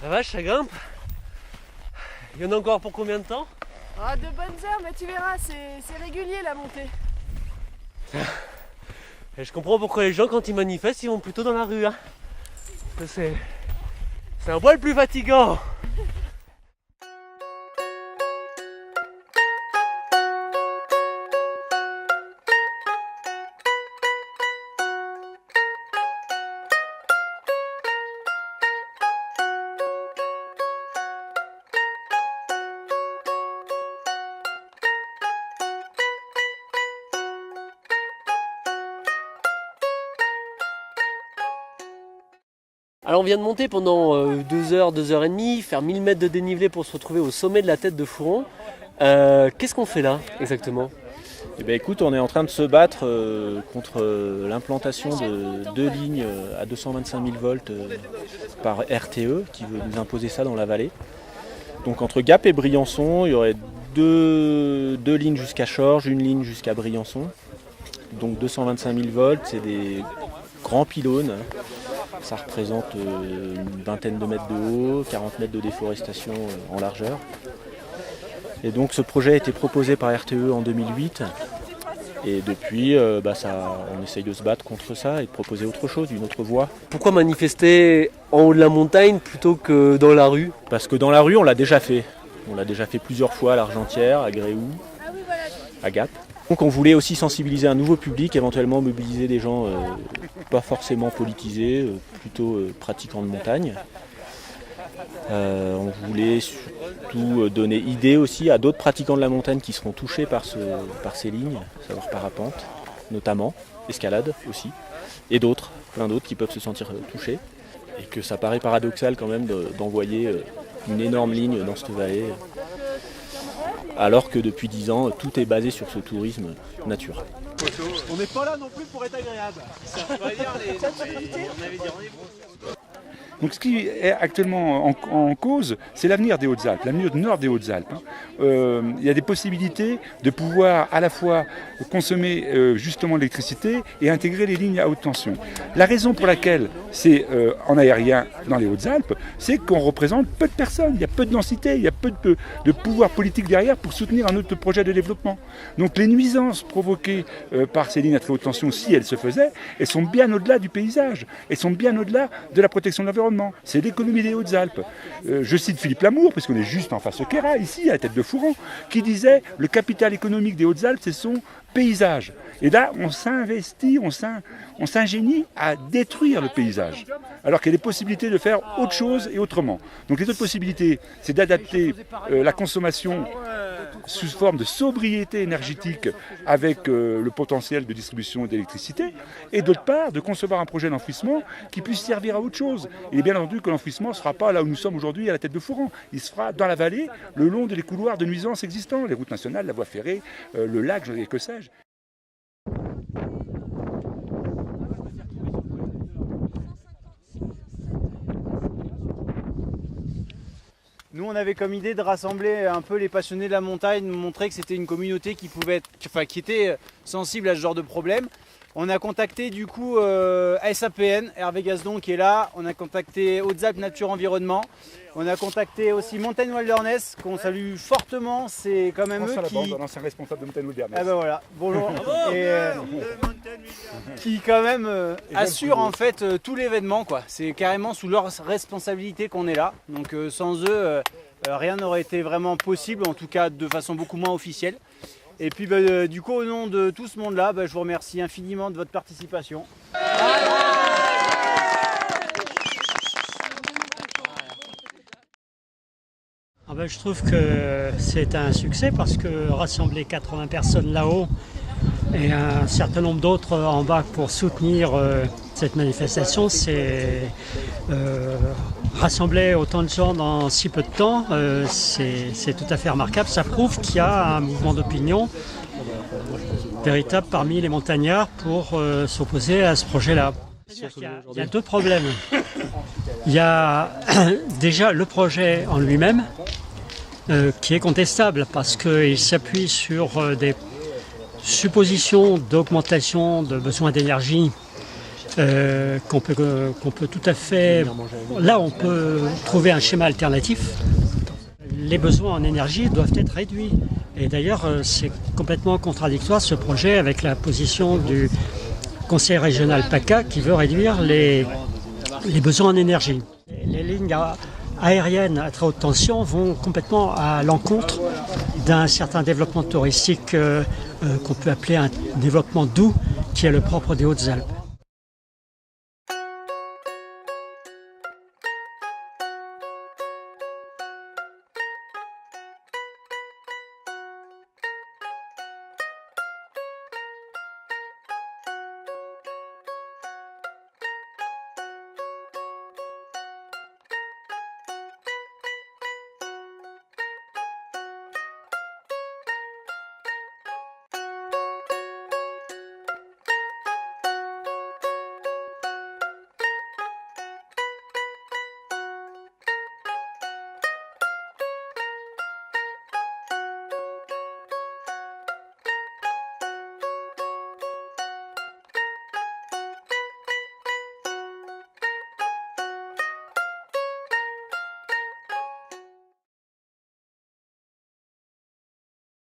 La vache, ça grimpe. Il y en a encore pour combien de temps? Ah, de bonnes heures, mais tu verras, c'est régulier la montée. Et je comprends pourquoi les gens, quand ils manifestent, ils vont plutôt dans la rue. Hein. C'est un poil plus fatigant. Alors on vient de monter pendant 2 heures, 2 heures et demie, faire 1000 mètres de dénivelé pour se retrouver au sommet de la tête de Fouron. Qu'est-ce qu'on fait là exactement? Eh bien, écoute, on est en train de se battre contre l'implantation de 2 lignes à 225 000 volts par RTE qui veut nous imposer ça dans la vallée. Donc entre Gap et Briançon, il y aurait deux lignes jusqu'à Chorges, une ligne jusqu'à Briançon. Donc 225 000 volts, c'est des grands pylônes. Ça représente une vingtaine de mètres de haut, 40 mètres de déforestation en largeur. Et donc ce projet a été proposé par RTE en 2008. Et depuis, on essaye de se battre contre ça et de proposer autre chose, une autre voie. Pourquoi manifester en haut de la montagne plutôt que dans la rue? Parce que dans la rue, on l'a déjà fait. On l'a déjà fait plusieurs fois à l'Argentière, à Gréoux, à Gap. Donc on voulait aussi sensibiliser un nouveau public, éventuellement mobiliser des gens pas forcément politisés, plutôt pratiquants de montagne. On voulait surtout donner idée aussi à d'autres pratiquants de la montagne qui seront touchés par ces lignes, à savoir parapente notamment, escalade aussi, et d'autres, plein d'autres qui peuvent se sentir touchés. Et que ça paraît paradoxal quand même d'envoyer une énorme ligne dans cette vallée, alors que depuis 10 ans, tout est basé sur ce tourisme nature. On n'est pas là non plus pour être agréable. Donc ce qui est actuellement en cause, c'est l'avenir des Hautes-Alpes, l'avenir du nord des Hautes-Alpes. Il y a des possibilités de pouvoir à la fois consommer justement l'électricité et intégrer les lignes à haute tension. La raison pour laquelle c'est en aérien dans les Hautes-Alpes, c'est qu'on représente peu de personnes, il y a peu de densité, il y a peu de pouvoir politique derrière pour soutenir un autre projet de développement. Donc les nuisances provoquées par ces lignes à très haute tension, si elles se faisaient, elles sont bien au-delà du paysage, elles sont bien au-delà de la protection de l'environnement. C'est l'économie des Hautes-Alpes. Je cite Philippe Lamour, puisqu'on est juste en face au Queyras, ici, à la tête de Fouron, qui disait « Le capital économique des Hautes-Alpes, c'est son paysage ». Et là, on s'investit, on s'ingénie à détruire le paysage, alors qu'il y a des possibilités de faire autre chose et autrement. Donc les autres possibilités, c'est d'adapter la consommation sous forme de sobriété énergétique avec le potentiel de distribution d'électricité, et d'autre part, de concevoir un projet d'enfouissement qui puisse servir à autre chose. Et bien entendu que l'enfouissement ne sera pas là où nous sommes aujourd'hui à la tête de Fouron. Il se fera dans la vallée, le long des couloirs de nuisances existants, les routes nationales, la voie ferrée, le lac, que sais-je. Nous, on avait comme idée de rassembler un peu les passionnés de la montagne, de montrer que c'était une communauté qui était sensible à ce genre de problème. On a contacté du coup SAPN, Hervé Gazdon qui est là. On a contacté Hautes-Alpes Nature Environnement. On a contacté aussi Mountain Wilderness, qu'on salue fortement. C'est quand même eux qui... l'ancien responsable de Mountain Wilderness. Ah ben voilà, bonjour. Qui quand même assure en fait tout l'événement, quoi. C'est carrément sous leur responsabilité qu'on est là. Donc sans eux, rien n'aurait été vraiment possible, en tout cas de façon beaucoup moins officielle. Et puis du coup, au nom de tout ce monde-là, je vous remercie infiniment de votre participation. Je trouve que c'est un succès parce que rassembler 80 personnes là-haut et un certain nombre d'autres en bas pour soutenir cette manifestation, c'est rassembler autant de gens dans si peu de temps, c'est tout à fait remarquable. Ça prouve qu'il y a un mouvement d'opinion véritable parmi les montagnards pour s'opposer à ce projet-là. Il y a deux problèmes. Il y a déjà le projet en lui-même qui est contestable parce qu'il s'appuie sur des suppositions d'augmentation de besoins d'énergie qu'on peut tout à fait... Là, on peut trouver un schéma alternatif. Les besoins en énergie doivent être réduits. Et d'ailleurs, c'est complètement contradictoire ce projet avec la position du Conseil régional PACA qui veut réduire les besoins en énergie. Les lignes aériennes à très haute tension vont complètement à l'encontre d'un certain développement touristique qu'on peut appeler un développement doux, qui est le propre des Hautes-Alpes.